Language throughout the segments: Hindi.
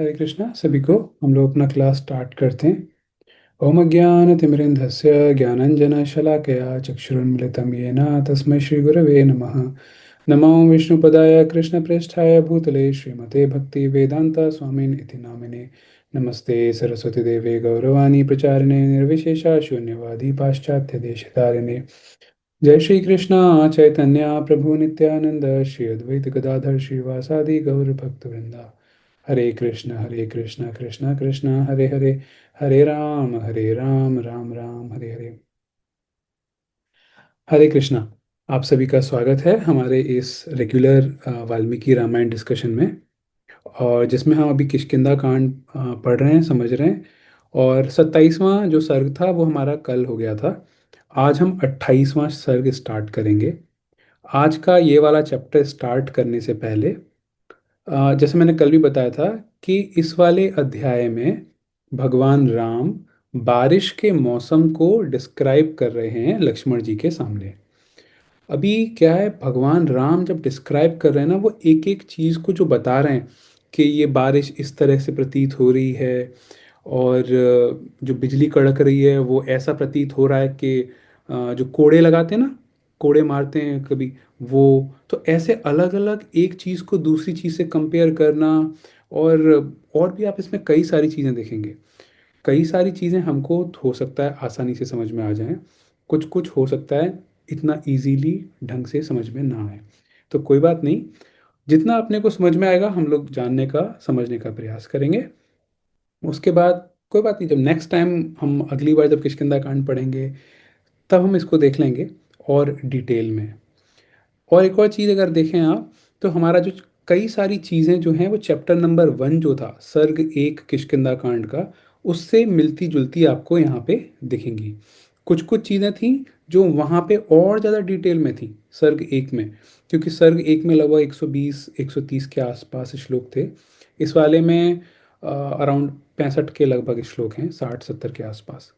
हरे कृष्णा सभी को। हम लोग अपना क्लास स्टार्ट करते हैं। ओम अज्ञानतिमिरन्धस्य ज्ञानाञ्जनशलाकया चक्षुरुन्मिलितं येन तस्मै श्रीगुरवे नमः। नमो विष्णुपदाय कृष्णप्रेष्ठाय भूतले श्रीमते भक्तिवेदान्त स्वामिन् इति नामिने। नमस्ते सरस्वतीदेवे गौरवाणी प्रचारिणे निर्विशेषा शून्यवादी पाश्चात्यदेशतारिणे। जय श्री कृष्ण चैतन्य प्रभु नित्यानंद श्री अद्वैत गदाधर श्रीवासादि गौर भक्तवृंदा। हरे कृष्ण कृष्ण कृष्ण हरे हरे, हरे राम राम राम हरे हरे। हरे कृष्णा। आप सभी का स्वागत है हमारे इस रेगुलर वाल्मीकि रामायण डिस्कशन में, और जिसमें हम अभी किष्किंधा कांड पढ़ रहे हैं, समझ रहे हैं। और 27वां जो सर्ग था वो हमारा कल हो गया था। आज हम 28वां सर्ग स्टार्ट करेंगे। आज का ये वाला चैप्टर स्टार्ट करने से पहले जैसे मैंने कल भी बताया था कि इस वाले अध्याय में भगवान राम बारिश के मौसम को डिस्क्राइब कर रहे हैं लक्ष्मण जी के सामने। अभी क्या है, भगवान राम जब डिस्क्राइब कर रहे हैं ना, वो एक एक चीज़ को जो बता रहे हैं कि ये बारिश इस तरह से प्रतीत हो रही है, और जो बिजली कड़क रही है वो ऐसा प्रतीत हो रहा है कि जो कोड़े लगाते हैं ना, कोड़े मारते हैं कभी, वो तो ऐसे अलग अलग एक चीज़ को दूसरी चीज़ से कंपेयर करना। और और भी आप इसमें कई सारी चीज़ें देखेंगे। कई सारी चीज़ें हमको हो सकता है आसानी से समझ में आ जाएं, कुछ कुछ हो सकता है इतना इजीली ढंग से समझ में ना आए। तो कोई बात नहीं, जितना अपने को समझ में आएगा हम लोग जानने का समझने का प्रयास करेंगे। उसके बाद कोई बात नहीं, जब नेक्स्ट टाइम हम अगली बार जब किष्किंधा कांड पढ़ेंगे तब हम इसको देख लेंगे और डिटेल में। और एक और चीज़ अगर देखें आप, तो हमारा जो कई सारी चीज़ें जो हैं वो चैप्टर नंबर 1 जो था, सर्ग 1 किष्किंधा कांड का, उससे मिलती जुलती आपको यहाँ पे दिखेंगी। कुछ कुछ चीज़ें थी जो वहाँ पे और ज़्यादा डिटेल में थी सर्ग 1 में, क्योंकि सर्ग 1 में लगभग 120 130 के आसपास श्लोक थे। इस वाले में अराउंड 65 के लगभग श्लोक हैं, 60 70 के आसपास।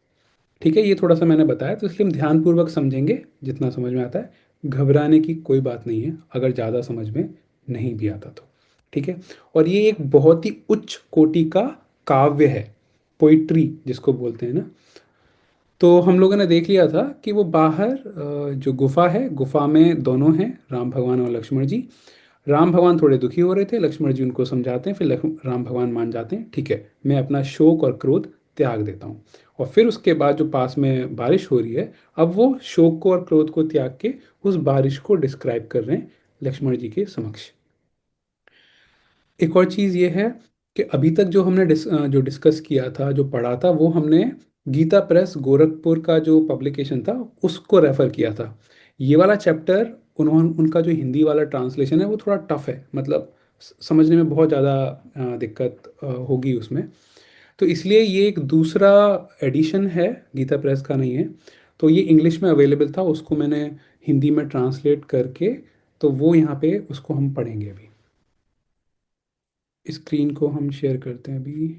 ठीक है, ये थोड़ा सा मैंने बताया तो इसलिए हम ध्यानपूर्वक समझेंगे जितना समझ में आता है। घबराने की कोई बात नहीं है अगर ज़्यादा समझ में नहीं भी आता तो। ठीक है। और ये एक बहुत ही उच्च कोटि का काव्य है, पोइट्री जिसको बोलते हैं ना। तो हम लोगों ने देख लिया था कि वो बाहर जो गुफा है, गुफा में दोनों हैं, राम भगवान और लक्ष्मण जी। राम भगवान थोड़े दुखी हो रहे थे, लक्ष्मण जी उनको समझाते हैं, फिर राम भगवान मान जाते हैं, ठीक है मैं अपना शोक और क्रोध त्याग देता हूँ। और फिर उसके बाद जो पास में बारिश हो रही है, अब वो शोक को और क्रोध को त्याग के उस बारिश को डिस्क्राइब कर रहे हैं लक्ष्मण जी के समक्ष। एक और चीज़ ये है कि अभी तक जो हमने जो डिस्कस किया था, जो पढ़ा था, वो हमने गीता प्रेस गोरखपुर का जो पब्लिकेशन था उसको रेफर किया था। ये वाला चैप्टर उन्होंने, उनका जो हिंदी वाला ट्रांसलेशन है वो थोड़ा टफ है, मतलब समझने में बहुत ज़्यादा दिक्कत होगी उसमें। तो इसलिए ये एक दूसरा एडिशन है, गीता प्रेस का नहीं है। तो ये इंग्लिश में अवेलेबल था, उसको मैंने हिंदी में ट्रांसलेट करके, तो वो यहाँ पे उसको हम पढ़ेंगे अभी। स्क्रीन को हम शेयर करते हैं अभी।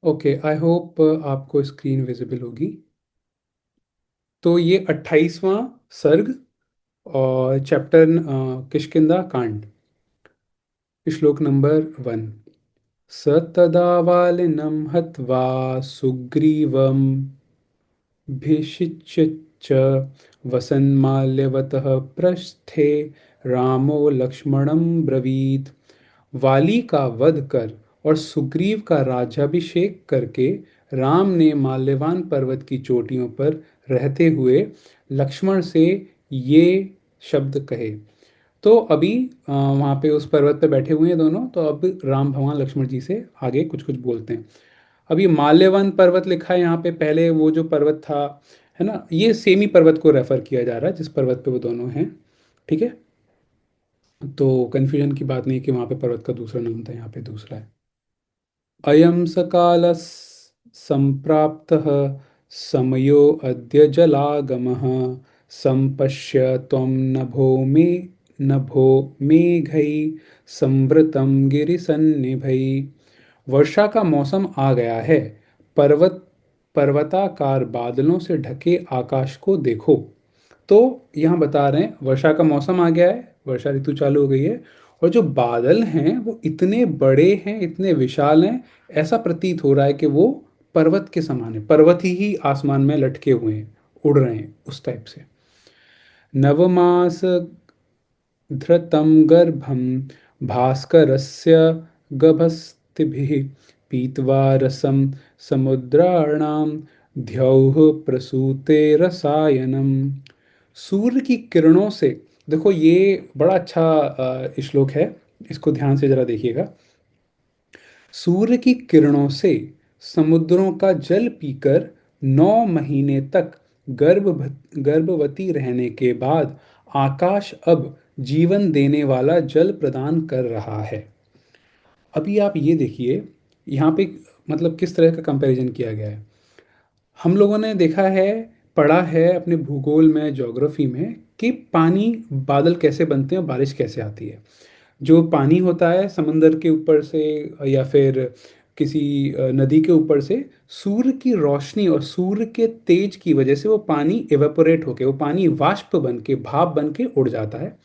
ओके, आई होप आपको स्क्रीन विजिबल होगी। तो ये 28वां सर्ग और चैप्टर किष्किंधा कांड, श्लोक नंबर 1। स तदा वालिनं हत्वा सुग्रीवं भिषिच्य च वसन्माल्यवतः पृष्ठे रामो लक्ष्मणं ब्रवीत। वाली का वध कर और सुग्रीव का राज्याभिषेक करके राम ने माल्यवान पर्वत की चोटियों पर रहते हुए लक्ष्मण से ये शब्द कहे। तो अभी वहाँ पे उस पर्वत पे बैठे हुए हैं दोनों, तो अब राम भगवान लक्ष्मण जी से आगे कुछ कुछ बोलते हैं। अभी माल्यवान पर्वत लिखा है यहाँ पे, पहले वो जो पर्वत था, है ना, ये सेमी पर्वत को रेफर किया जा रहा है जिस पर्वत पे वो दोनों हैं। ठीक है। तो कन्फ्यूजन की बात नहीं कि वहाँ पे पर्वत का दूसरा नाम था, यहाँ पे दूसरा है। अयं स कालः सम्प्राप्तः समयो अद्य जलागमः सम्पश्य त्वं नभो मेघैः संवृतं गिरिसन्निभैः। वर्षा का मौसम आ गया है, पर्वत पर्वताकार बादलों से ढके आकाश को देखो। तो यहाँ बता रहे हैं वर्षा का मौसम आ गया है, वर्षा ऋतु चालू हो गई है, और जो बादल हैं वो इतने बड़े हैं, इतने विशाल हैं, ऐसा प्रतीत हो रहा है कि वो पर्वत के समान है, पर्वत ही आसमान में लटके हुए हैं, उड़ रहे हैं उस टाइप से। नवमास धृतं गर्भं भास्करस्य गभस्तिभिः पीत्वा रसं समुद्राणां द्यौः प्रसूते रसायनम। सूर्य की किरणों से, देखो ये बड़ा अच्छा श्लोक है, इसको ध्यान से जरा देखिएगा। सूर्य की किरणों से समुद्रों का जल पीकर 9 महीने तक गर्भवती रहने के बाद आकाश अब जीवन देने वाला जल प्रदान कर रहा है। अभी आप ये देखिए, यहाँ पे मतलब किस तरह का कंपैरिजन किया गया है। हम लोगों ने देखा है, पढ़ा है अपने भूगोल में, ज्योग्राफी में, कि पानी, बादल कैसे बनते हैं और बारिश कैसे आती है। जो पानी होता है समंदर के ऊपर से या फिर किसी नदी के ऊपर से, सूर्य की रोशनी और सूर्य के तेज की वजह से वो पानी एवेपोरेट होके, वो पानी वाष्प बन के, भाप बन के उड़ जाता है।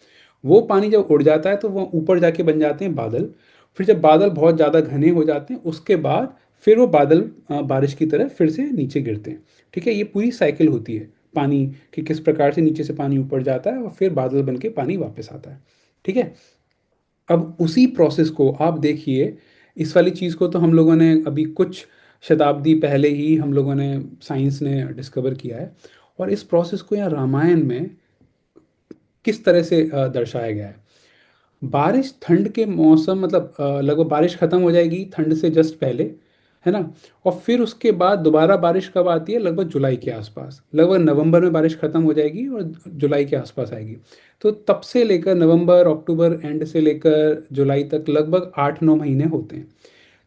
वो पानी जब उड़ जाता है तो वो ऊपर जाके बन जाते हैं बादल। फिर जब बादल बहुत ज़्यादा घने हो जाते हैं उसके बाद फिर वो बादल बारिश की तरह फिर से नीचे गिरते हैं। ठीक है, ये पूरी साइकिल होती है पानी कि किस प्रकार से नीचे से पानी ऊपर जाता है और फिर बादल बन के पानी वापस आता है। ठीक है, अब उसी प्रोसेस को आप देखिए। इस वाली चीज़ को तो हम लोगों ने अभी कुछ शताब्दी पहले ही हम लोगों ने, साइंस ने डिस्कवर किया है, और इस प्रोसेस को यहाँ रामायण में किस तरह से दर्शाया गया है। बारिश ठंड के मौसम, मतलब लगभग बारिश खत्म हो जाएगी ठंड से जस्ट पहले, है ना। और फिर उसके बाद दोबारा बारिश कब आती है, लगभग जुलाई के आसपास, लगभग नवंबर में बारिश खत्म हो जाएगी और जुलाई के आसपास आएगी। तो तब से लेकर नवंबर अक्टूबर एंड से लेकर जुलाई तक लगभग 8-9 महीने होते हैं।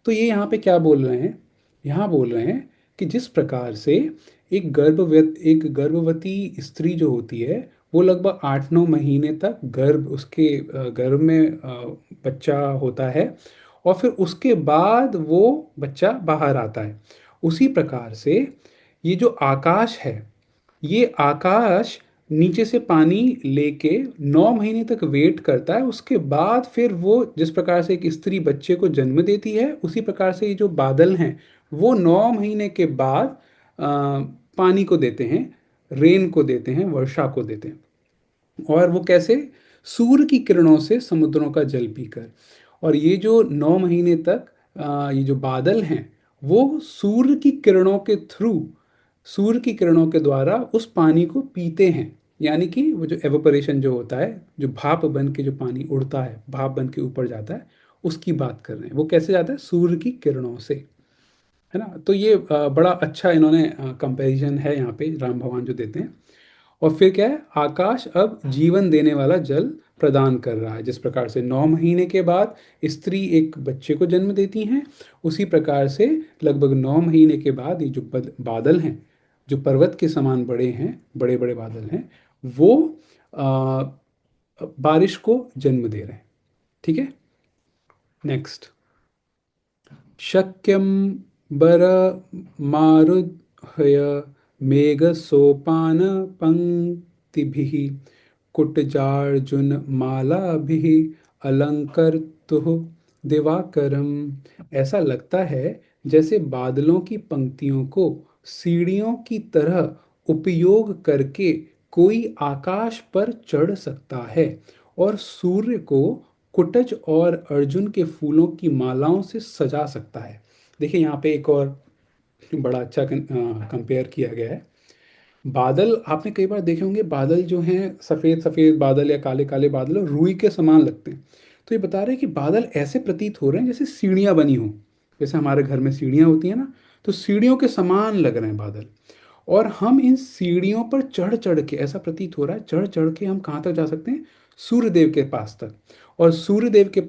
तो ये यहाँ पे क्या बोल रहे हैं, यहाँ बोल रहे हैं कि जिस प्रकार से एक गर्भवती स्त्री जो होती है, वो लगभग 8-9 महीने तक उसके गर्भ में बच्चा होता है, और फिर उसके बाद वो बच्चा बाहर आता है। उसी प्रकार से ये जो आकाश है, ये आकाश नीचे से पानी लेके 9 महीने तक वेट करता है, उसके बाद फिर वो, जिस प्रकार से एक स्त्री बच्चे को जन्म देती है, उसी प्रकार से ये जो बादल हैं वो 9 महीने के बाद पानी को देते हैं, रेन को देते हैं, वर्षा को देते हैं। और वो कैसे, सूर्य की किरणों से समुद्रों का जल पीकर। और ये जो 9 महीने तक ये जो बादल हैं वो सूर्य की किरणों के थ्रू, सूर्य की किरणों के द्वारा उस पानी को पीते हैं। यानी कि वो जो एवोपरेशन जो होता है, जो भाप बन के जो पानी उड़ता है, भाप बन के ऊपर जाता है, उसकी बात कर रहे हैं। वो कैसे जाता है, सूर्य की किरणों से, है ना। तो ये बड़ा अच्छा इन्होंने कंपैरिजन है यहाँ पे राम भगवान जो देते हैं। और फिर क्या है, आकाश अब जीवन देने वाला जल प्रदान कर रहा है। जिस प्रकार से 9 महीने के बाद स्त्री एक बच्चे को जन्म देती हैं, उसी प्रकार से लगभग 9 महीने के बाद ये जो बादल हैं, जो पर्वत के समान बड़े हैं, बड़े बड़े बादल हैं, वो आ, बारिश को जन्म दे रहे हैं। ठीक है, नेक्स्ट। शक्यं बरमारुह्य मेघसोपानपङ्क्तिभिः कुटजार्जुनमालाभिः अलंकर्तुः दिवाकरम। ऐसा लगता है जैसे बादलों की पंक्तियों को सीढ़ियों की तरह उपयोग करके कोई आकाश पर चढ़ सकता है और सूर्य को कुटज और अर्जुन के फूलों की मालाओं से सजा सकता है। देखिए यहाँ पे एक और बड़ा अच्छा कंपेयर किया गया है। बादल आपने कई बार देखे होंगे, बादल जो हैं सफ़ेद सफ़ेद बादल या काले काले बादल रुई के समान लगते हैं। तो ये बता रहे हैं कि बादल ऐसे प्रतीत हो रहे हैं जैसे सीढ़ियाँ बनी हों, जैसे हमारे घर में सीढ़ियाँ होती हैं ना, तो सीढ़ियों के समान लग रहे हैं बादल। और हम इन सीढ़ियों पर चढ़ चढ़ के, ऐसा प्रतीत हो रहा है, चढ़ चढ़ के हम कहाँ तक जा सकते हैं, सूर्यदेव के पास तक। और सूर्यदेव के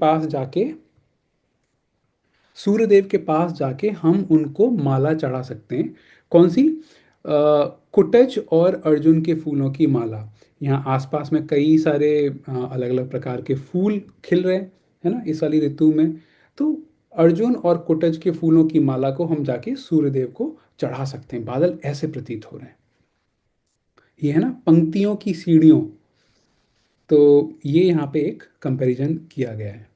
पास जाके हम उनको माला चढ़ा सकते हैं। कौन सी, कुटज और अर्जुन के फूलों की माला। यहाँ आसपास में कई सारे अलग अलग प्रकार के फूल खिल रहे हैं, है ना, इस वाली ऋतु में। तो अर्जुन और कुटज के फूलों की माला को हम जाके सूर्यदेव को चढ़ा सकते हैं। बादल ऐसे प्रतीत हो रहे हैं। ये है ना पंक्तियों की सीढ़ियों। तो ये यहाँ पे एक कंपैरिजन किया गया है।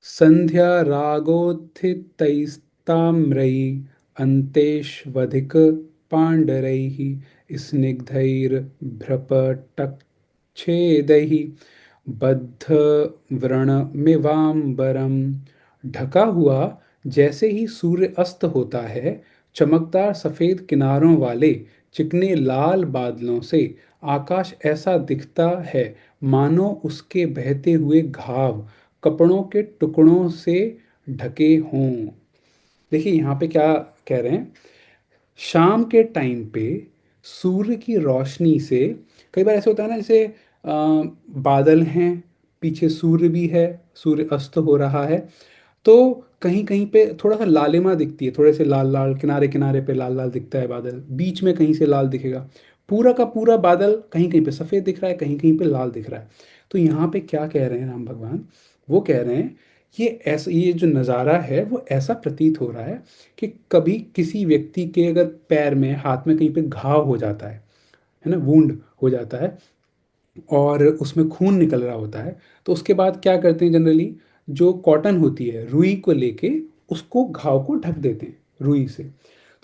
संध्या रागोत्थितैस्ताम्रैः अन्तेष्वधिक पाण्डरैः स्निग्धैर्भ्रपटच्छेदैः बद्धव्रणमिवाम्बरम्। ढका हुआ जैसे ही सूर्य अस्त होता है, चमकदार सफेद किनारों वाले चिकने लाल बादलों से आकाश ऐसा दिखता है मानो उसके बहते हुए घाव कपड़ों के टुकड़ों से ढके हों। देखिए यहाँ पे क्या कह रहे हैं। शाम के टाइम पे सूर्य की रोशनी से कई बार ऐसे होता है ना, जैसे बादल हैं, पीछे सूर्य भी है, सूर्य अस्त हो रहा है, तो कहीं कहीं पे थोड़ा सा लालिमा दिखती है, थोड़े से लाल लाल किनारे किनारे पे लाल लाल दिखता है बादल, बीच में कहीं से लाल दिखेगा। पूरा का पूरा बादल कहीं कहीं पे सफ़ेद दिख रहा है, कहीं कहीं पे लाल दिख रहा है। तो यहाँ पे क्या कह रहे हैं राम भगवान, वो कह रहे हैं ये ऐसा, ये जो नज़ारा है वो ऐसा प्रतीत हो रहा है कि कभी किसी व्यक्ति के अगर पैर में हाथ में कहीं पे घाव हो जाता है ना, वुंड हो जाता है और उसमें खून निकल रहा होता है, तो उसके बाद क्या करते हैं जनरली, जो कॉटन होती है रुई को लेके उसको घाव को ढक देते हैं रुई से।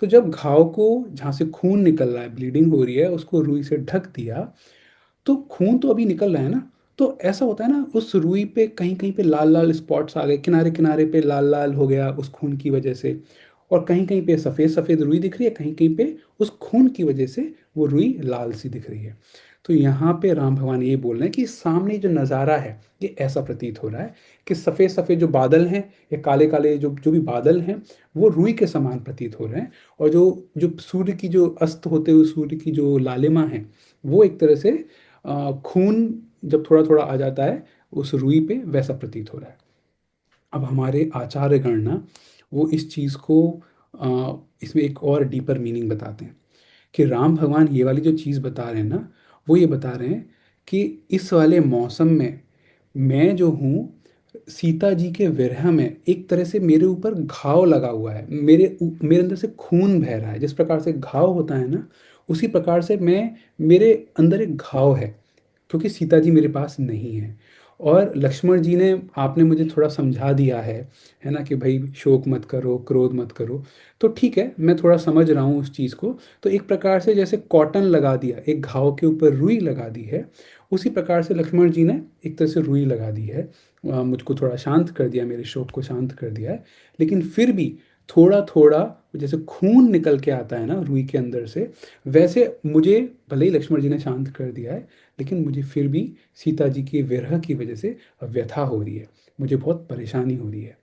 तो जब घाव को, जहाँ से खून निकल रहा है, ब्लीडिंग हो रही है, उसको रुई से ढक दिया, तो खून तो अभी निकल रहा है ना, तो ऐसा होता है ना, उस रुई पे कहीं कहीं पे लाल लाल स्पॉट्स आ गए, किनारे किनारे पे लाल लाल हो गया उस खून की वजह से। और कहीं कहीं पे सफ़ेद सफ़ेद रुई दिख रही है, कहीं कहीं पे उस खून की वजह से वो रुई लाल सी दिख रही है। तो यहाँ पे राम भगवान ये बोल रहे हैं कि सामने जो नज़ारा है ये ऐसा प्रतीत हो रहा है कि सफ़ेद सफ़ेद जो बादल हैं, या काले काले जो जो भी बादल हैं, वो रुई के समान प्रतीत हो रहे हैं। और जो जो सूर्य की जो अस्त होते हुए सूर्य की जो लालिमा है, वो एक तरह से खून जब थोड़ा थोड़ा आ जाता है उस रुई पे, वैसा प्रतीत हो रहा है। अब हमारे आचार्यगण ना, वो इस चीज़ को इसमें एक और डीपर मीनिंग बताते हैं कि राम भगवान ये वाली जो चीज़ बता रहे हैं ना, वो ये बता रहे हैं कि इस वाले मौसम में मैं जो हूँ, सीता जी के विरह में एक तरह से मेरे ऊपर घाव लगा हुआ है, मेरे अंदर से खून बह रहा है। जिस प्रकार से घाव होता है ना, उसी प्रकार से मेरे अंदर एक घाव है, क्योंकि सीता जी मेरे पास नहीं है। और लक्ष्मण जी ने, आपने मुझे थोड़ा समझा दिया है ना, कि भाई शोक मत करो, क्रोध मत करो। तो ठीक है, मैं थोड़ा समझ रहा हूँ उस चीज़ को। तो एक प्रकार से जैसे कॉटन लगा दिया, एक घाव के ऊपर रुई लगा दी है, उसी प्रकार से लक्ष्मण जी ने एक तरह से रुई लगा दी है। मुझको थोड़ा शांत कर दिया, मेरे शोक को शांत कर दिया है। लेकिन फिर भी थोड़ा थोड़ा जैसे खून निकल के आता है ना रुई के अंदर से, वैसे मुझे, भले ही लक्ष्मण जी ने शांत कर दिया है, लेकिन मुझे फिर भी सीता जी की विरह की वजह से व्यथा हो रही है, मुझे बहुत परेशानी हो रही है।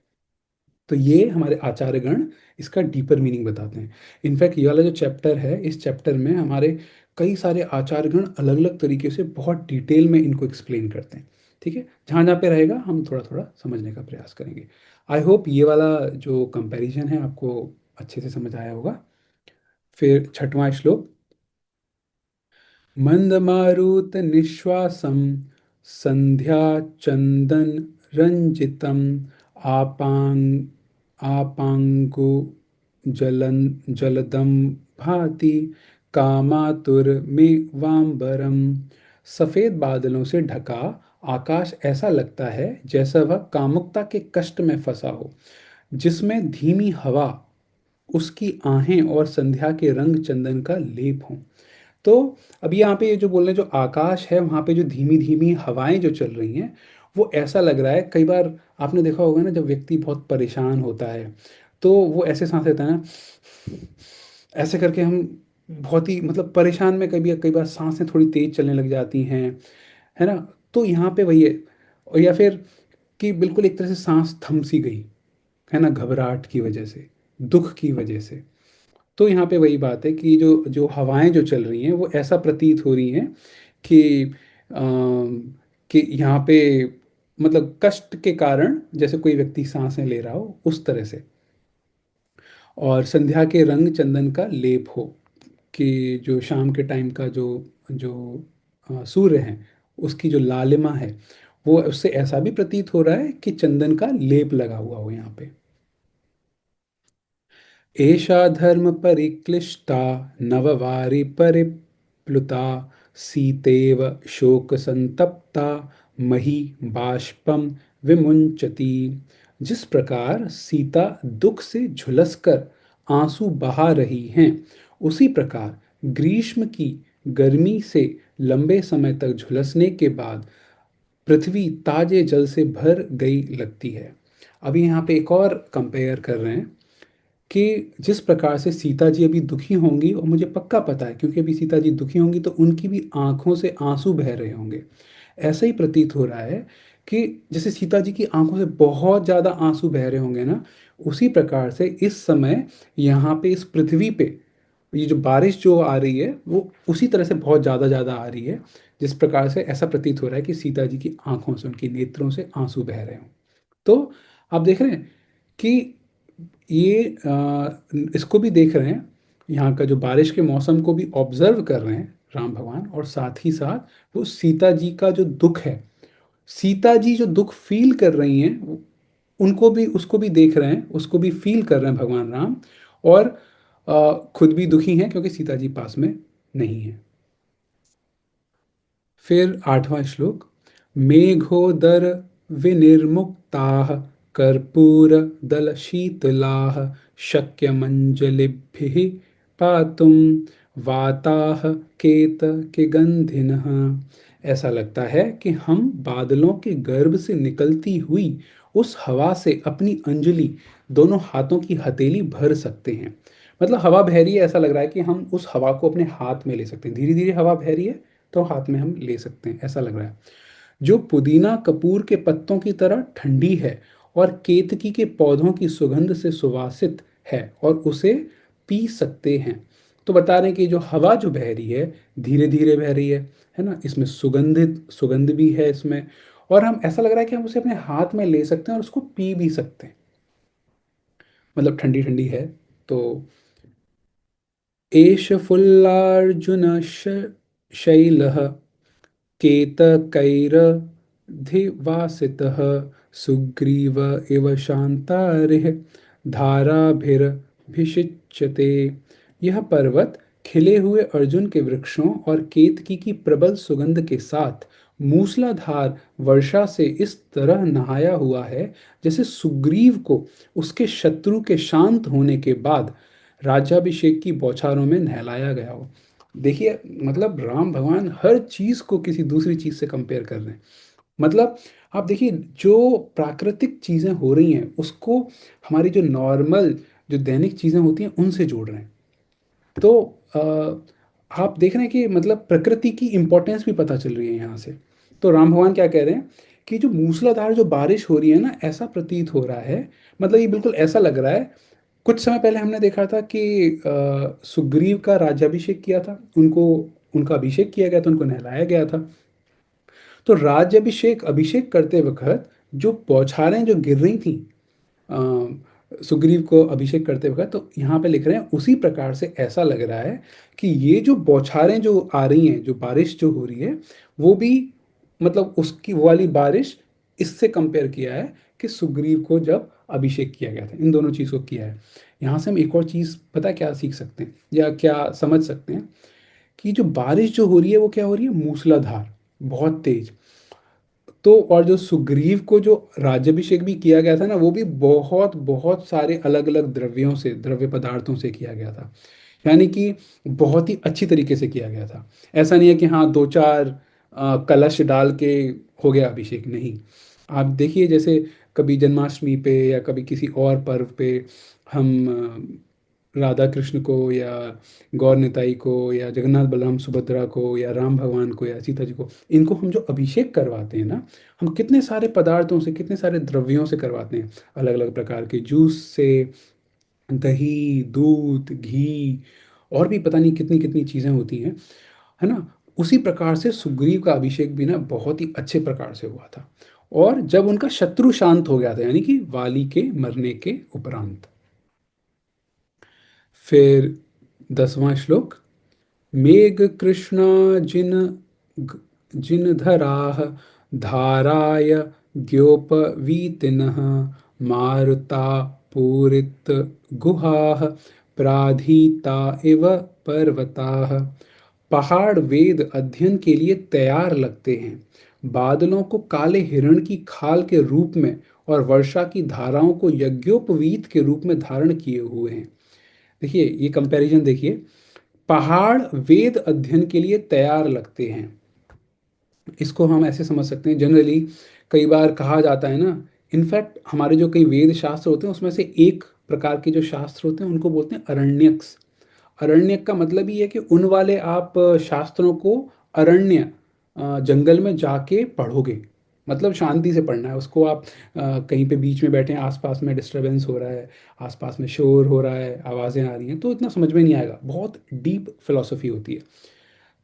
तो ये हमारे आचार्यगण इसका डीपर मीनिंग बताते हैं। इनफैक्ट ये वाला जो चैप्टर है, इस चैप्टर में हमारे कई सारे आचार्यगण अलग अलग तरीके से बहुत डिटेल में इनको एक्सप्लेन करते हैं। ठीक है, जहाँ जहाँ पे रहेगा हम थोड़ा थोड़ा समझने का प्रयास करेंगे। आई होप ये वाला जो कंपैरिजन है आपको अच्छे से समझ आया होगा। फिर छठवां श्लोक। मन्दमारुतनिःश्वासं सन्ध्याचन्दनरञ्जितम् आपां जलदं भाति कामातुरमिवाम्बरम्। सफ़ेद बादलों से ढका आकाश ऐसा लगता है जैसा वह कामुकता के कष्ट में फंसा हो, जिसमें धीमी हवा, उसकी आहें और संध्या के रंग चंदन का लेप हों। तो अभी यहाँ पे ये जो बोल रहे हैं, जो आकाश है वहाँ पे जो धीमी धीमी हवाएं जो चल रही हैं, वो ऐसा लग रहा है। कई बार आपने देखा होगा ना, जब व्यक्ति बहुत परेशान होता है तो वो ऐसे सांस लेता है ना, ऐसे करके हम बहुत ही मतलब परेशान में, कई बार सांसें थोड़ी तेज चलने लग जाती हैं, है ना। तो यहाँ पे वही है। और या फिर कि बिल्कुल एक तरह से सांस थम सी गई, है ना, घबराहट की वजह से, दुख की वजह से। तो यहाँ पे वही बात है कि जो जो हवाएं जो चल रही हैं वो ऐसा प्रतीत हो रही हैं कि यहाँ पे मतलब कष्ट के कारण जैसे कोई व्यक्ति सांसें ले रहा हो, उस तरह से। और संध्या के रंग चंदन का लेप हो, कि जो शाम के टाइम का जो जो सूर्य है, उसकी जो लालिमा है, वो उससे ऐसा भी प्रतीत हो रहा है कि चंदन का लेप लगा हुआ हो यहाँ पे। एषा धर्म परिक्लिष्टा नववारि परिप्लुता सीतेव शोक संतप्ता मही बाष्पम विमुंचती। जिस प्रकार सीता दुख से झुलसकर आंसू बहा रही हैं, उसी प्रकार ग्रीष्म की गर्मी से लंबे समय तक झुलसने के बाद पृथ्वी ताजे जल से भर गई लगती है। अभी यहाँ पे एक और कंपेयर कर रहे हैं कि जिस प्रकार से सीता जी अभी दुखी होंगी, और मुझे पक्का पता है क्योंकि अभी सीता जी दुखी होंगी तो उनकी भी आंखों से आंसू बह रहे होंगे। ऐसा ही प्रतीत हो रहा है कि जैसे सीता जी की आंखों से बहुत ज़्यादा आंसू बह रहे होंगे ना, उसी प्रकार से इस समय यहाँ पे इस पृथ्वी पे ये जो बारिश जो आ रही है वो उसी तरह से बहुत ज़्यादा ज़्यादा आ रही है। जिस प्रकार से ऐसा प्रतीत हो रहा है कि सीता जी की आंखों से, उनकी नेत्रों से आंसू बह रहे हों। तो आप देख रहे हैं कि ये इसको भी देख रहे हैं, यहाँ का जो बारिश के मौसम को भी ऑब्जर्व कर रहे हैं राम भगवान, और साथ ही साथ वो सीता जी का जो दुख है, सीता जी जो दुख फील कर रही हैं उनको भी, उसको भी देख रहे हैं, उसको भी फील कर रहे हैं भगवान राम। और खुद भी दुखी हैं क्योंकि सीता जी पास में नहीं है। फिर आठवां श्लोक। मेघोदर विनिर्मुक्ताः कर्पूरदलशीतलाः शक्यमञ्जलिभिः पातुं वाताः केतकिगन्धिनः। ऐसा लगता है कि हम बादलों के गर्भ से निकलती हुई उस हवा से अपनी अंजलि, दोनों हाथों की हथेली भर सकते हैं। मतलब हवा बह रही है, ऐसा लग रहा है कि हम उस हवा को अपने हाथ में ले सकते हैं। धीरे धीरे हवा बह रही है तो हाथ में हम ले सकते हैं, ऐसा लग रहा है। जो पुदीना कपूर के पत्तों की तरह ठंडी है और केतकी के पौधों की सुगंध से सुवासित है और उसे पी सकते हैं। तो बता रहे हैं कि जो हवा जो बह रही है, धीरे धीरे बह रही है ना, इसमें सुगंध भी है इसमें, और हम, ऐसा लग रहा है कि हम उसे अपने हाथ में ले सकते हैं और उसको पी भी सकते हैं। मतलब ठंडी ठंडी है। तो एष फुल्लार्जुन शैलः केतकैरधिवासितः सुग्रीव इव शान्तारिः धाराभिरभिषिच्यते। यह पर्वत खिले हुए अर्जुन के वृक्षों और केतकी की प्रबल सुगंध के साथ मूसलाधार वर्षा से इस तरह नहाया हुआ है जैसे सुग्रीव को उसके शत्रु के शांत होने के बाद राज्याभिषेक की बौछारों में नहलाया गया हो। देखिए, मतलब राम भगवान हर चीज को किसी दूसरी चीज से कंपेयर कर रहे हैं। मतलब आप देखिए, जो प्राकृतिक चीजें हो रही हैं उसको हमारी जो नॉर्मल, जो दैनिक चीजें होती हैं उनसे जोड़ रहे हैं। तो आप देख रहे हैं कि मतलब प्रकृति की इंपॉर्टेंस भी पता चल रही है यहाँ से। तो राम भगवान क्या कह रहे हैं कि जो मूसलाधार जो बारिश हो रही है ना, ऐसा प्रतीत हो रहा है, मतलब ये बिल्कुल ऐसा लग रहा है। कुछ समय पहले हमने देखा था कि सुग्रीव का राज्याभिषेक किया था, उनको, उनका अभिषेक किया गया था, उनको नहलाया गया था। तो राज्याभिषेक अभिषेक करते वक्त जो बौछारें जो गिर रही थी सुग्रीव को अभिषेक करते वक्त, तो यहाँ पे लिख रहे हैं उसी प्रकार से ऐसा लग रहा है कि ये जो बौछारें जो आ रही हैं, जो बारिश जो हो रही है, वो भी, मतलब उसकी वो वाली बारिश, इससे कंपेयर किया है कि सुग्रीव को जब अभिषेक किया गया था, इन दोनों चीज़ को किया है। यहाँ से हम एक और चीज़ पता क्या सीख सकते हैं या क्या समझ सकते हैं, कि जो बारिश जो हो रही है वो क्या हो रही है, मूसलाधार, बहुत तेज। तो और जो सुग्रीव को जो राज्याभिषेक भी किया गया था ना, वो भी बहुत बहुत सारे अलग अलग द्रव्यों से, द्रव्य पदार्थों से किया गया था। यानी कि बहुत ही अच्छी तरीके से किया गया था। ऐसा नहीं है कि हाँ दो चार कलश डाल के हो गया अभिषेक, नहीं। आप देखिए, जैसे कभी जन्माष्टमी पे या कभी किसी और पर्व पे हम राधा कृष्ण को या गौर निताई को या जगन्नाथ बलराम सुभद्रा को या राम भगवान को या सीता जी को, इनको हम जो अभिषेक करवाते हैं ना, हम कितने सारे पदार्थों से, कितने सारे द्रव्यों से करवाते हैं, अलग अलग प्रकार के जूस से, दही, दूध, घी, और भी पता नहीं कितनी कितनी चीज़ें होती हैं, है ना। उसी प्रकार से सुग्रीव का अभिषेक भी ना बहुत ही अच्छे प्रकार से हुआ था, और जब उनका शत्रु शांत हो गया था, यानी कि वाली के मरने के उपरांत। फिर 10वां श्लोक। मेघ कृष्णा जिन धराः धाराय द्योपवीतिनः मारुता पूरित गुहाः प्राधीता इव पर्वताः। पहाड़ वेद अध्ययन के लिए तैयार लगते हैं। बादलों को काले हिरण की खाल के रूप में और वर्षा की धाराओं को यज्ञोपवीत के रूप में धारण किए हुए हैं। देखिए ये कंपैरिजन देखिए, पहाड़ वेद अध्ययन के लिए तैयार लगते हैं। इसको हम ऐसे समझ सकते हैं, जनरली कई बार कहा जाता है ना, इनफैक्ट हमारे जो कई वेद शास्त्र होते हैं उसमें से एक प्रकार के जो शास्त्र होते हैं उनको बोलते हैं अरण्यक्स। अरण्यक का मतलब ही है कि उन वाले आप शास्त्रों को अरण्य जंगल में जाके पढ़ोगे, मतलब शांति से पढ़ना है उसको। आप कहीं पे बीच में बैठे हैं, आसपास में डिस्टरबेंस हो रहा है, आसपास में शोर हो रहा है, आवाज़ें आ रही हैं, तो इतना समझ में नहीं आएगा। बहुत डीप फिलॉसफी होती है।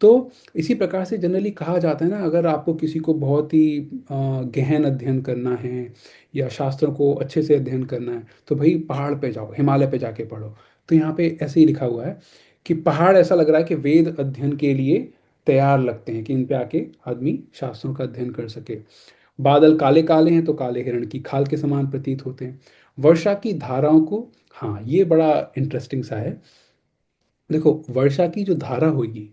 तो इसी प्रकार से जनरली कहा जाता है ना, अगर आपको किसी को बहुत ही गहन अध्ययन करना है या शास्त्रों को अच्छे से अध्ययन करना है तो भाई पहाड़ पे जाओ, हिमालय पे जाके पढ़ो। तो यहाँ पे ऐसे ही लिखा हुआ है कि पहाड़ ऐसा लग रहा है कि वेद अध्ययन के लिए तैयार लगते हैं, कि इन पे आके आदमी शास्त्रों का अध्ययन कर सके। बादल काले काले हैं तो काले हिरण की खाल के समान प्रतीत होते हैं। वर्षा की धाराओं को, हाँ ये बड़ा इंटरेस्टिंग सा है। देखो वर्षा की जो धारा होगी,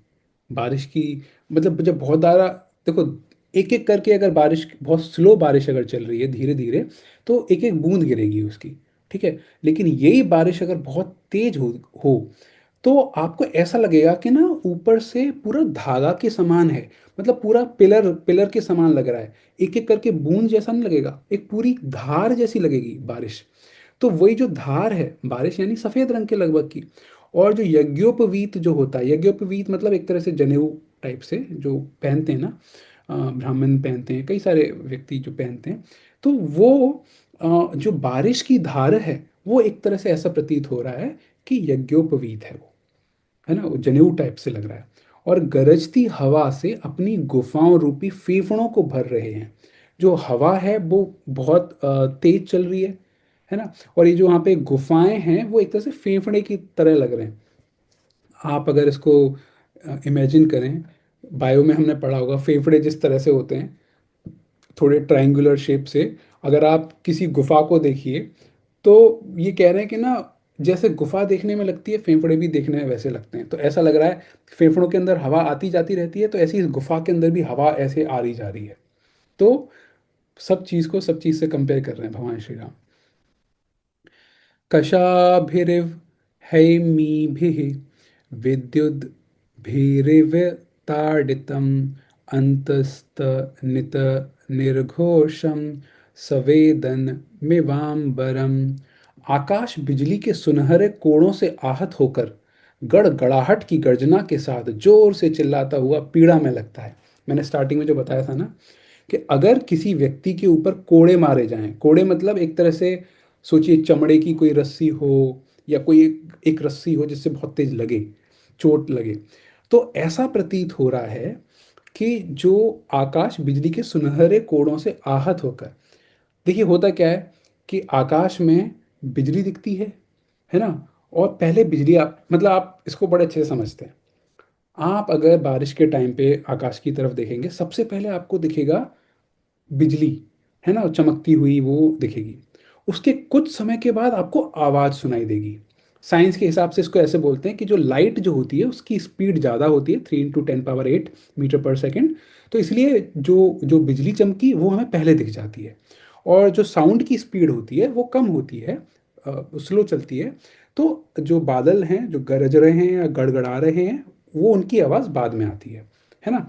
बारिश की, मतलब जब बहुत धारा, देखो एक एक करके अगर बारिश, बहुत स्लो बारिश अगर चल रही है धीरे धीरे, तो एक एक बूंद गिरेगी उसकी, ठीक है। लेकिन यही बारिश अगर बहुत तेज हो तो आपको ऐसा लगेगा कि ना ऊपर से पूरा धागा के समान है, मतलब पूरा पिलर पिलर के समान लग रहा है। एक एक करके बूंद जैसा नहीं लगेगा, एक पूरी धार जैसी लगेगी बारिश। तो वही जो धार है बारिश, यानी सफेद रंग के लगभग की। और जो यज्ञोपवीत जो होता है, यज्ञोपवीत मतलब एक तरह से जनेऊ टाइप से जो पहनते हैं ना, ब्राह्मण पहनते हैं, कई सारे व्यक्ति जो पहनते हैं। तो वो जो बारिश की धार है वो एक तरह से ऐसा प्रतीत हो रहा है कि यज्ञोपवीत है वो, है ना, वो जनेऊ टाइप से लग रहा है। और गरजती हवा से अपनी गुफाओं रूपी फेफड़ों को भर रहे हैं। जो हवा है वो बहुत तेज चल रही है ना। और ये जो वहाँ पे गुफाएं हैं वो एक तरह से फेफड़े की तरह लग रहे हैं। आप अगर इसको इमेजिन करें, बायो में हमने पढ़ा होगा फेफड़े जिस तरह से होते हैं, थोड़े ट्रायंगुलर शेप से। अगर आप किसी गुफा को देखिए तो ये कह रहे हैं कि ना, जैसे गुफा देखने में लगती है फेफड़े भी देखने में वैसे लगते हैं। तो ऐसा लग रहा है फेफड़ों के अंदर हवा आती जाती रहती है, तो ऐसी इस गुफा के अंदर भी हवा ऐसे आ रही जा रही है। तो सब चीज़ को सब चीज़ से कंपेयर कर रहे हैं भगवान श्री राम। कशाभिरिव हैमीभिः विद्युद्भिरिव ताडितम् अन्तस्तनितनिर्घोषं सवेदन मिवाम्बरम। आकाश बिजली के सुनहरे कोड़ों से आहत होकर गड़गड़ाहट की गर्जना के साथ जोर से चिल्लाता हुआ पीड़ा में लगता है। मैंने स्टार्टिंग में जो बताया था ना, कि अगर किसी व्यक्ति के ऊपर कोड़े मारे जाएं, कोड़े मतलब एक तरह से सोचिए चमड़े की कोई रस्सी हो या कोई एक रस्सी हो जिससे बहुत तेज लगे, चोट लगे, तो ऐसा प्रतीत हो रहा है कि जो आकाश बिजली के सुनहरे कोड़ों से आहत होकर, देखिए होता क्या है कि आकाश में बिजली दिखती है ना। और पहले बिजली, आप मतलब आप इसको बड़े अच्छे से समझते हैं। आप अगर बारिश के टाइम पे आकाश की तरफ देखेंगे, सबसे पहले आपको दिखेगा बिजली, है ना, चमकती हुई वो दिखेगी। उसके कुछ समय के बाद आपको आवाज़ सुनाई देगी। साइंस के हिसाब से इसको ऐसे बोलते हैं कि जो लाइट जो होती है उसकी स्पीड ज़्यादा होती है, 3 × 10⁸ मीटर पर सेकेंड। तो इसलिए जो जो बिजली चमकी वो हमें पहले दिख जाती है। और जो साउंड की स्पीड होती है वो कम होती है, स्लो चलती है। तो जो बादल हैं जो गरज रहे हैं या गड़गड़ा रहे हैं, वो उनकी आवाज़ बाद में आती है ना।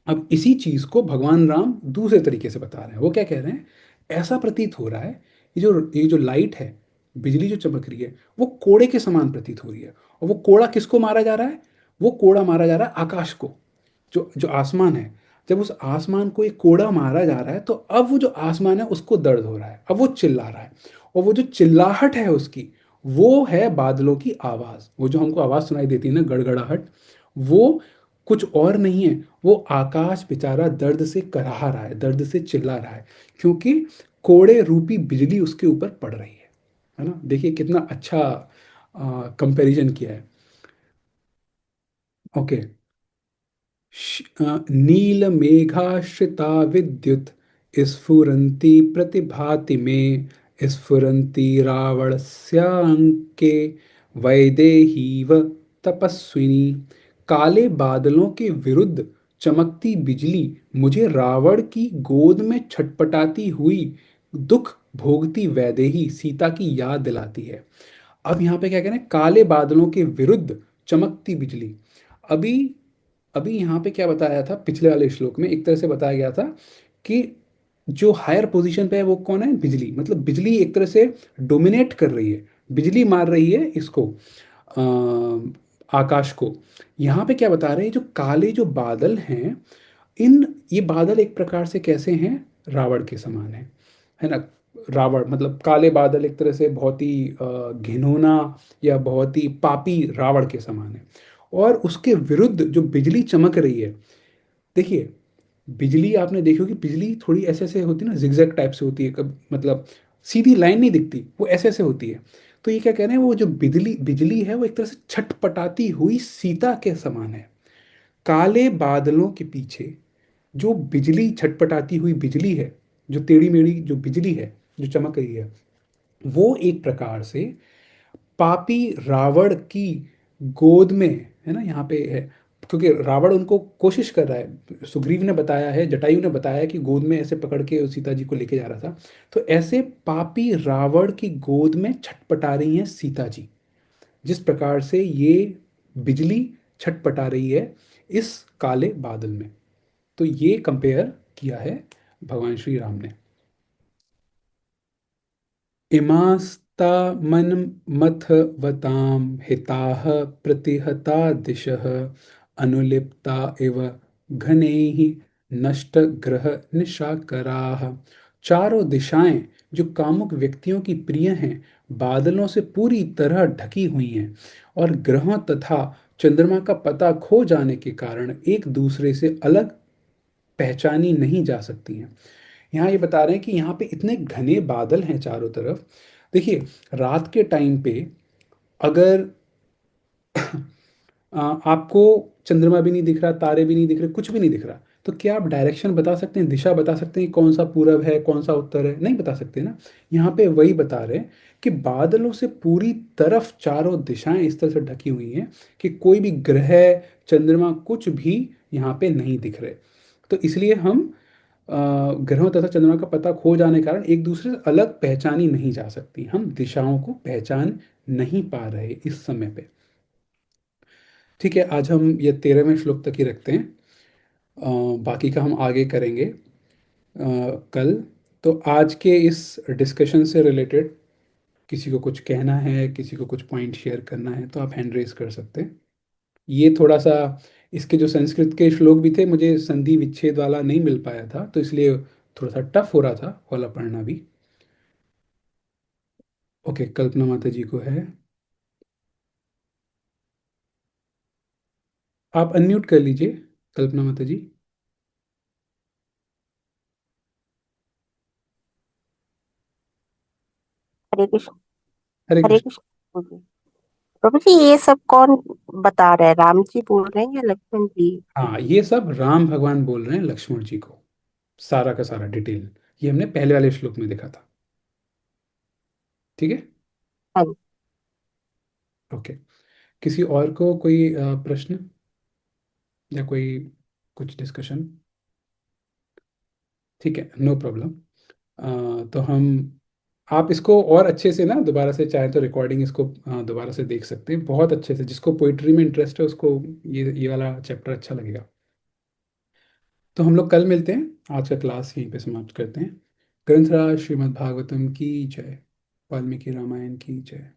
अब इसी चीज को भगवान राम दूसरे तरीके से बता रहे हैं। वो क्या कह रहे हैं, ऐसा प्रतीत हो रहा है ये जो लाइट है, बिजली जो चमक रही है, वो कोड़े के समान प्रतीत हो रही है। और वो कोड़ा किसको मारा जा रहा है, वो कोड़ा मारा जा रहा है आकाश को, जो जो आसमान है। जब उस आसमान को एक कोड़ा मारा जा रहा है तो अब वो जो आसमान है उसको दर्द हो रहा है, अब वो चिल्ला रहा है। और वो जो चिल्लाहट है उसकी, वो है बादलों की आवाज। वो जो हमको आवाज सुनाई देती है ना, गड़गड़ाहट, वो कुछ और नहीं है। वो आकाश बेचारा दर्द से कराह रहा है, दर्द से चिल्ला रहा है, क्योंकि कोड़े रूपी बिजली उसके ऊपर पड़ रही है ना। देखिए कितना अच्छा कंपैरिजन किया है। ओके, नीलमेघाश्रिता विद्युत् स्फुरन्ती प्रतिभाति मे, स्फुरन्ती रावणस्याङ्के वैदेहीव तपस्विनी। काले बादलों के विरुद्ध चमकती बिजली मुझे रावण की गोद में छटपटाती हुई दुख भोगती वैदेही सीता की याद दिलाती है। अब यहाँ पे क्या कह रहे हैं, काले बादलों के विरुद्ध चमकती बिजली। अभी अभी यहाँ पे क्या बताया था, पिछले वाले श्लोक में एक तरह से बताया गया था कि जो हायर पोजीशन पे है वो कौन है, बिजली। मतलब बिजली एक तरह से डोमिनेट कर रही है, बिजली मार रही है इसको, आकाश को। यहाँ पे क्या बता रहे हैं, जो काले जो बादल हैं, इन ये बादल एक प्रकार से कैसे हैं, रावण के समान है ना। रावण मतलब काले बादल एक तरह से बहुत ही घिनौना या बहुत ही पापी रावण के समान है। और उसके विरुद्ध जो बिजली चमक रही है, देखिए, बिजली आपने देखी होगी, बिजली थोड़ी ऐसे ऐसे होती है ना, जिगजैग टाइप से होती है, कब मतलब सीधी लाइन नहीं दिखती, वो ऐसे ऐसे होती है। तो ये क्या कह रहे हैं, वो जो बिजली बिजली है वो एक तरह से छटपटाती हुई सीता के समान है। काले बादलों के पीछे जो बिजली, छटपटाती हुई बिजली है, जो टेढ़ी मेढ़ी जो बिजली है जो चमक रही है, वो एक प्रकार से पापी रावण की गोद में, है ना, यहाँ पे है। क्योंकि रावण उनको कोशिश कर रहा है, सुग्रीव ने बताया है, जटायु ने बताया है कि गोद में ऐसे पकड़ के सीता जी को लेके जा रहा था। तो ऐसे पापी रावण की गोद में छटपटा रही हैं सीता जी, जिस प्रकार से ये बिजली छटपटा रही है इस काले बादल में। तो ये कंपेयर किया है भगवान श्री राम ने। इमास्तामन्मथवतां हिताः प्रतिहता दिशः अनुलिप्ता इव घनैः नष्टग्रह निशाकराः। चारों दिशाएं जो कामुक व्यक्तियों की प्रिय हैं, बादलों से पूरी तरह ढकी हुई हैं और ग्रहों तथा चंद्रमा का पता खो जाने के कारण एक दूसरे से अलग पहचानी नहीं जा सकती हैं। यहाँ ये बता रहे हैं कि यहाँ पे इतने घने बादल हैं चारों तरफ। देखिए, रात के टाइम पे अगर आपको चंद्रमा भी नहीं दिख रहा, तारे भी नहीं दिख रहे, कुछ भी नहीं दिख रहा, तो क्या आप डायरेक्शन बता सकते हैं, दिशा बता सकते हैं कि कौन सा पूरब है कौन सा उत्तर है? नहीं बता सकते ना। यहाँ पे वही बता रहे हैं कि बादलों से पूरी तरफ चारों दिशाएं इस तरह से ढकी हुई हैं कि कोई भी ग्रह, चंद्रमा, कुछ भी यहाँ पे नहीं दिख रहे। तो इसलिए हम ग्रहों तथा चंद्रमा का पता खो जाने के कारण एक दूसरे से अलग पहचानी नहीं जा सकती, हम दिशाओं को पहचान नहीं पा रहे इस समय पे। ठीक है, आज हम ये 13वें श्लोक तक ही रखते हैं। बाकी का हम आगे करेंगे कल। तो आज के इस डिस्कशन से रिलेटेड किसी को कुछ कहना है, किसी को कुछ पॉइंट शेयर करना है, तो आप हैंड रेज कर सकते हैं। ये थोड़ा सा, इसके जो संस्कृत के श्लोक भी थे, मुझे संधि विच्छेद वाला नहीं मिल पाया था, तो इसलिए थोड़ा सा टफ हो रहा था वाला पढ़ना भी। ओके, कल्पना माता जी को है। आप अनम्यूट कर लीजिए, कल्पना माता जी। हरे कृष्ण। हरे हरे कृष्ण। कृष्ण जी। प्रभु जी, ये सब कौन बता रहे हैं? राम जी बोल रहे हैं या लक्ष्मण जी? हाँ, ये सब राम भगवान बोल रहे हैं लक्ष्मण जी को, सारा का सारा डिटेल। ये हमने पहले वाले श्लोक में देखा था। ठीक है। हाँ जी। ओके। किसी और को कोई प्रश्न या कोई कुछ डिस्कशन? ठीक है, नो प्रॉब्लम। तो हम, आप इसको और अच्छे से ना दोबारा से चाहे तो रिकॉर्डिंग इसको दोबारा से देख सकते हैं बहुत अच्छे से। जिसको पोइट्री में इंटरेस्ट है उसको ये वाला चैप्टर अच्छा लगेगा। तो हम लोग कल मिलते हैं, आज का क्लास यहीं पे समाप्त करते हैं। ग्रंथराज श्रीमद् भागवतम की जय। वाल्मीकि रामायण की जय।